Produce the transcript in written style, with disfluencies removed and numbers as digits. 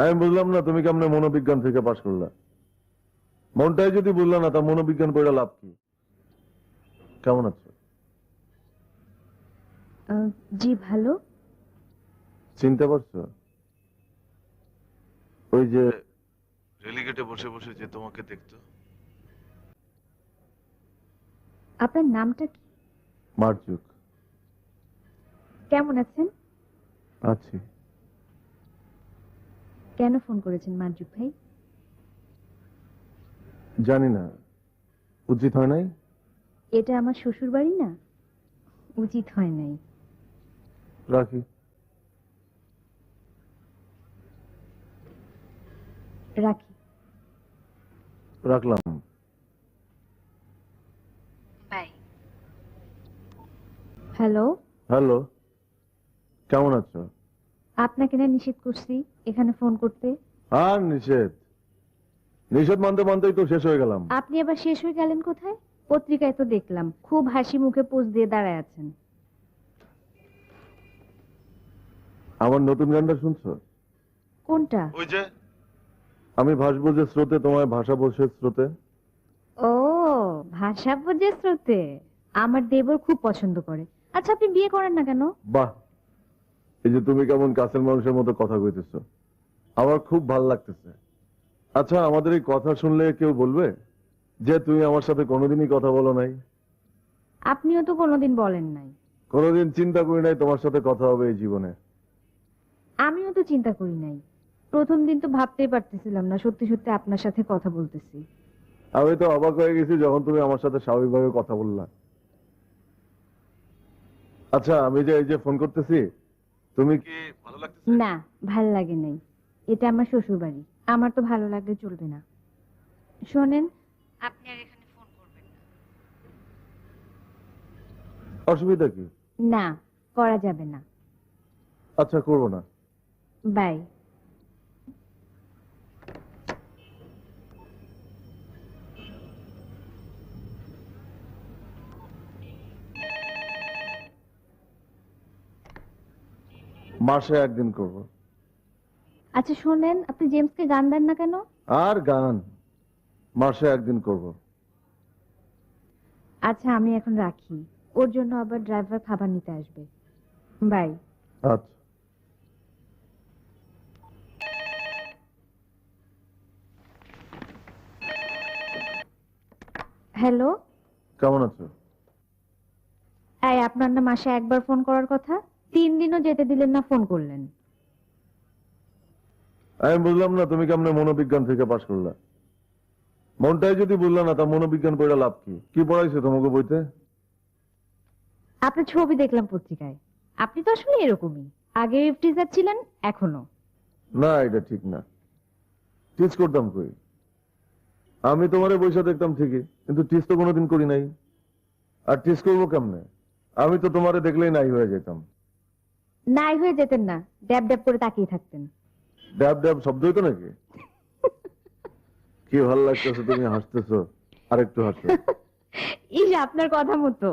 আমি বুঝলাম না তুমি কেমনে মনোবিজ্ঞান থেকে পাশ করলা। মনটাই যদি বুঝলা না তা মনোবিজ্ঞান পড়া লাভ কি? কেমন আছো? জি ভালো। চিনতে পারছো? ওই যে রেলিগেটে বসে বসে যে তোমাকে দেখতো। আপনার নামটা কি? মার্জুক। কেমন আছেন? আছি। কেন ফোন করেছেন মার্জুক ভাই? জানি না, উচিত হয় নাই। এটা আমার শ্বশুর বাড়ি না, উচিত হয় নাই। রাখি। রাখি। রাখলাম। বাই। হ্যালো। হ্যালো, কেমন আছো? আপনাকে না নিষেধ করছি এখানে ফোন করতে। আর নিষেধ নিষেধ মানতে মানতেই তো শেষ হয়ে গেলাম। আপনি আবার শেষ হয়ে গেলেন কোথায়? পত্রিকায় তো দেখলাম খুব হাসি মুখে পোজ দিয়ে দাঁড়ায় আছেন। আমার নতুন গানটা শুনছো? কোনটা? ওই যে আমি ভাসবো যে স্রোতে, তোমায় ভাষা বসে স্রোতে। ও, ভাষা বোঝে স্রোতে। আমার দেবর খুব পছন্দ করে। আচ্ছা আপনি বিয়ে করেন না কেন? বাহ, এই যে তুমি কেমন কাছের মানুষের মতো কথা কইতেছো, আমার খুব ভাল লাগতেছে। আচ্ছা, আমাদের এই কথা শুনলে কেউ বলবে যে তুই আমার সাথে কোনোদিনই কথা বলো নাই? আপনিও তো কোনোদিন বলেন নাই। কোনোদিন চিন্তা করি নাই তোমার সাথে কথা হবে এই জীবনে। আমিও তো চিন্তা করি নাই। প্রথম দিন তো ভাবতেই পারতেছিলাম না সত্যি সত্যি আপনার সাথে কথা বলতেছি। আমি তো অবাক হয়ে গেছি যখন তুমি আমার সাথে স্বাভাবিকভাবে কথা বললা। আচ্ছা, আমি যে এই যে ফোন করতেছি, তুমি কি ভালো লাগতেছে? না, ভাল লাগে নাই। এটা আমার শ্বশুর বাড়ি, আমার তো ভালো লাগলে চলবে না। শোনেন, আপনি আর এখানে ফোন করবেন না। অসুবিধা কি? না, করা যাবে না। আচ্ছা, করবো না। বাই। মাসে একদিন করব। আচ্ছা শোনেন, আপনি জেমসকে গান দেন না কেন? আর গান মাসে একদিন করব। আচ্ছা আমি এখন রাখি, ওর জন্য আবার ড্রাইভার খাবার নিতে আসবে। বাই। আচ্ছা। হ্যালো। কেমন আছো? এই আপনার না মাসে একবার ফোন করার কথা, 3 দিনও যেতে দিলেন না, ফোন করলেন। আমি বুঝলাম না তুমি কেমনে মনোবিজ্ঞান থেকে পাশ করলা। মনটাই যদি বুঝলা না তা মনোবিজ্ঞান পড়া লাভ কি? কি পড়াইছে তোমাকে বইতে? আপনার ছবি দেখলাম পত্রিকায়। আপনি তো আসলে এরকমই, আগে টিচার ছিলেন, এখনো। না, এটা ঠিক না। টিচ করতাম কই? আমি তোমারে বইসা দেখতাম ঠিকই, কিন্তু টিচ তো কোনোদিন করি নাই। আর টিচ করবো কেমনে? আমি তো তোমারে দেখলেই নাই হয়ে যেতাম। নাই হয়ে যেতেন না, ড্যাব ড্যাব করে তাকিয়ে থাকতেন। ড্যাব ড্যাব শব্দ হইতো নাকি? কি ভালো লাগতেছে তুমি হাসতেছো, আর একটু হাসো। ইস, আপনার কথা মতো।